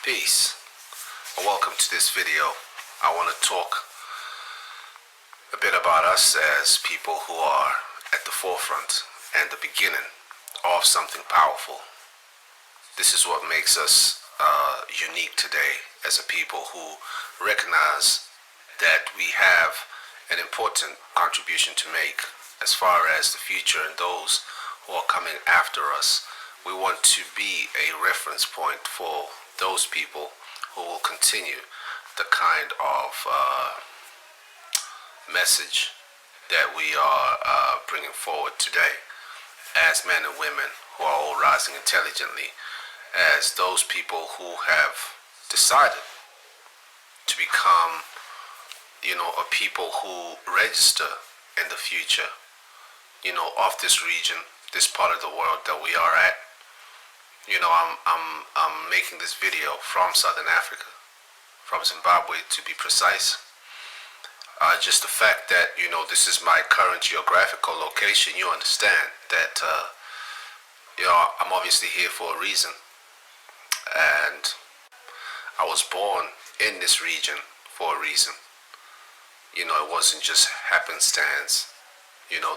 Peace, and welcome to this video. I want to talk a bit about us as people who are at the forefront and the beginning of something powerful. This is what makes us unique today as a people who recognize that we have an important contribution to make as far as the future and those who are coming after us. We want to be a reference point for those people who will continue the kind of message that we are bringing forward today as men and women who are all rising intelligently, as those people who have decided to become, a people who register in the future, of this region, this part of the world that we are at. I'm making this video from Southern Africa, from Zimbabwe to be precise. Just the fact that, this is my current geographical location, you understand that, I'm obviously here for a reason. And I was born in this region for a reason. It wasn't just happenstance.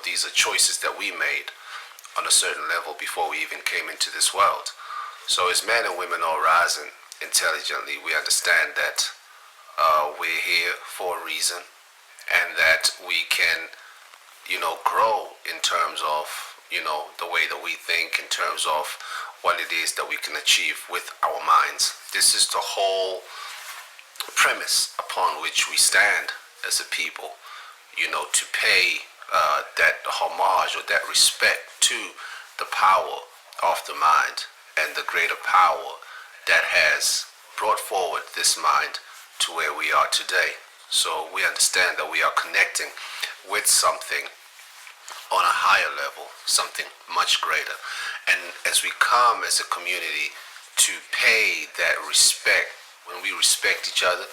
These are choices that we made on a certain level before we even came into this world. So as men and women are rising intelligently, we understand that we're here for a reason, and that we can, grow in terms of, the way that we think, in terms of what it is that we can achieve with our minds. This is the whole premise upon which we stand as a people, to pay that homage or that respect to the power of the mind and the greater power that has brought forward this mind to where we are today. So we understand that we are connecting with something on a higher level, something much greater. And as we come as a community to pay that respect, when we respect each other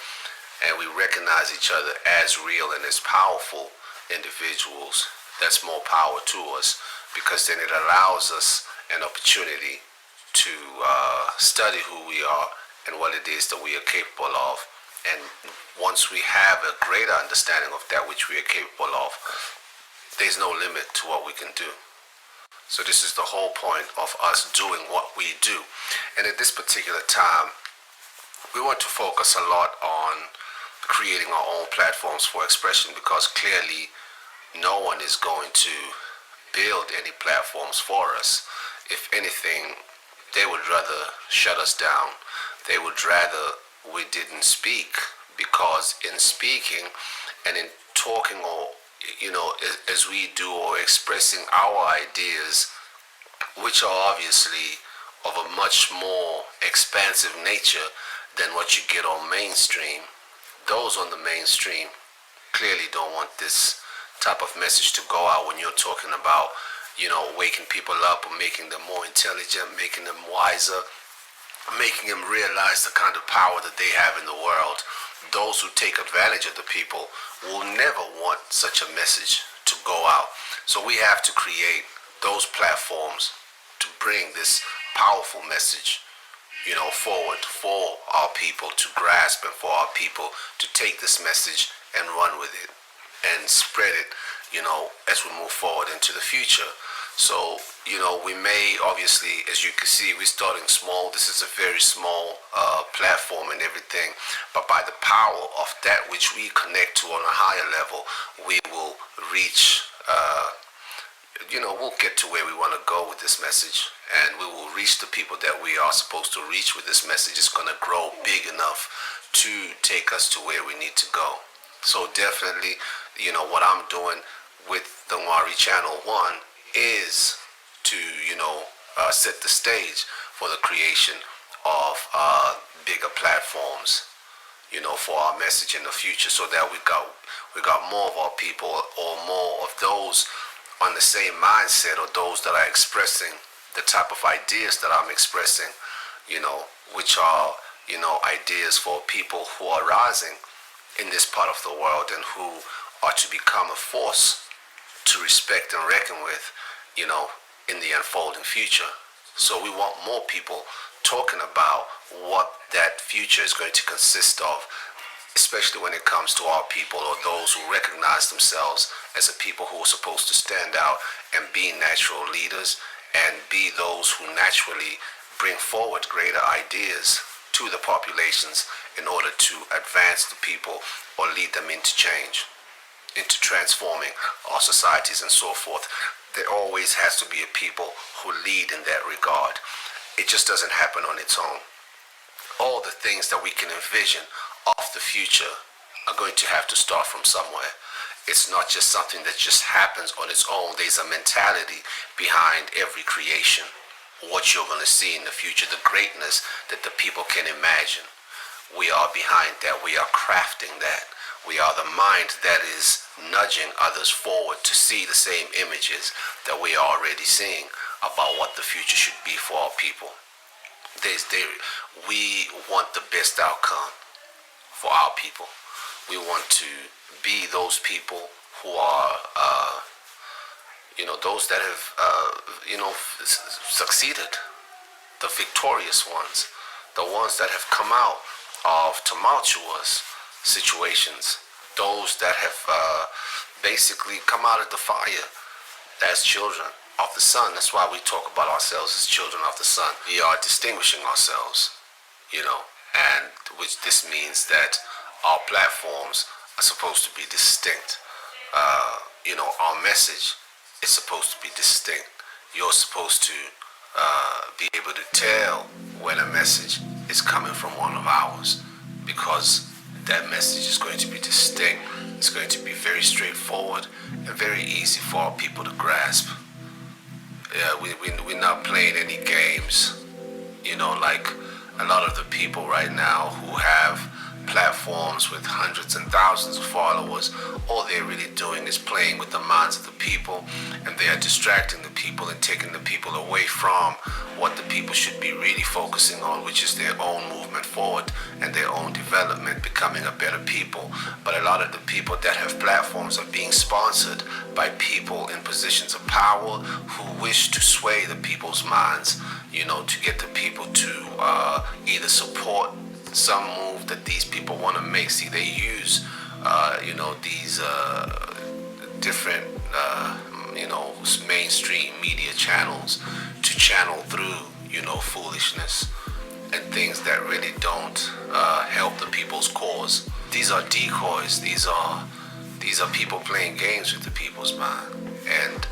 and we recognize each other as real and as powerful individuals, that's more power to us, because then it allows us an opportunity to study who we are and what it is that we are capable of. And once we have a greater understanding of that which we are capable of, there's no limit to what we can do. So this is the whole point of us doing what we do. And at this particular time, we want to focus a lot on creating our own platforms for expression, because clearly no one is going to build any platforms for us. If anything, they would rather shut us down. They would rather we didn't speak, because in speaking and in talking, or as we do, or expressing our ideas, which are obviously of a much more expansive nature than what you get on mainstream, those on the mainstream clearly don't want this type of message to go out when you're talking about, waking people up, or making them more intelligent, making them wiser, making them realize the kind of power that they have in the world. Those who take advantage of the people will never want such a message to go out. So we have to create those platforms to bring this powerful message, forward for our people to grasp, and for our people to take this message and run with it and spread it, as we move forward into the future. So, we may, obviously, as you can see, we're starting small. This is a very small platform and everything. But by the power of that which we connect to on a higher level, we will reach, we'll get to where we want to go with this message. And we will reach the people that we are supposed to reach with this message. It's going to grow big enough to take us to where we need to go. So definitely, what I'm doing with the MWARI Channel 1 is to, set the stage for the creation of bigger platforms, for our message in the future, so that we got more of our people, or more of those on the same mindset, or those that are expressing the type of ideas that I'm expressing, which are, ideas for people who are rising in this part of the world, and who are to become a force to respect and reckon with, in the unfolding future. So we want more people talking about what that future is going to consist of, especially when it comes to our people or those who recognize themselves as a people who are supposed to stand out and be natural leaders and be those who naturally bring forward greater ideas to the populations in order to advance the people or lead them into change, into transforming our societies and so forth. There always has to be a people who lead in that regard. It just doesn't happen on its own. All the things that we can envision of the future are going to have to start from somewhere. It's not just something that just happens on its own. There's a mentality behind every creation. What you're going to see in the future, the greatness that the people can imagine. We are behind that. We are crafting that. We are the mind that is nudging others forward to see the same images that we are already seeing about what the future should be for our people. We want the best outcome for our people. We want to be those people who are, those that have, succeeded, the victorious ones, the ones that have come out of tumultuous situations, those that have basically come out of the fire as children of the sun. That's why we talk about ourselves as children of the sun. We are distinguishing ourselves, and which this means that our platforms are supposed to be distinct. Our message is supposed to be distinct. You're supposed to be able to tell when a message is coming from one of ours, because that message is going to be distinct. It's going to be very straightforward and very easy for our people to grasp. We're not playing any games, like a lot of the people right now who have platforms with hundreds and thousands of followers. All they're really doing is playing with the minds of the people, and they are distracting the people and taking the people away from what the people should be really focusing on, which is their own movement forward and their own development, becoming a better people. But a lot of the people that have platforms are being sponsored by people in positions of power who wish to sway the people's minds, to get the people to either support some move that these people want to make. See, they use, these different, mainstream media channels to channel through, foolishness and things that really don't help the people's cause. These are decoys. These are people playing games with the people's mind. And,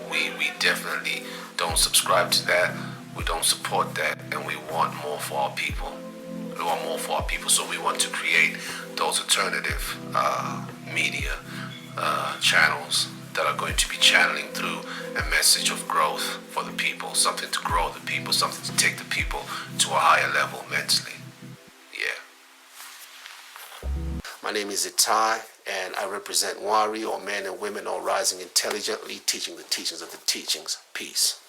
we definitely don't subscribe to that. We don't support that. And we want more for our people. So we want to create those alternative media channels that are going to be channeling through a message of growth for the people, something to grow the people, something to take the people to a higher level mentally. Yeah. My name is Itai, and I represent MWARI, or Men and Women All Rising Intelligently, teaching the teachings of the teachings. Peace.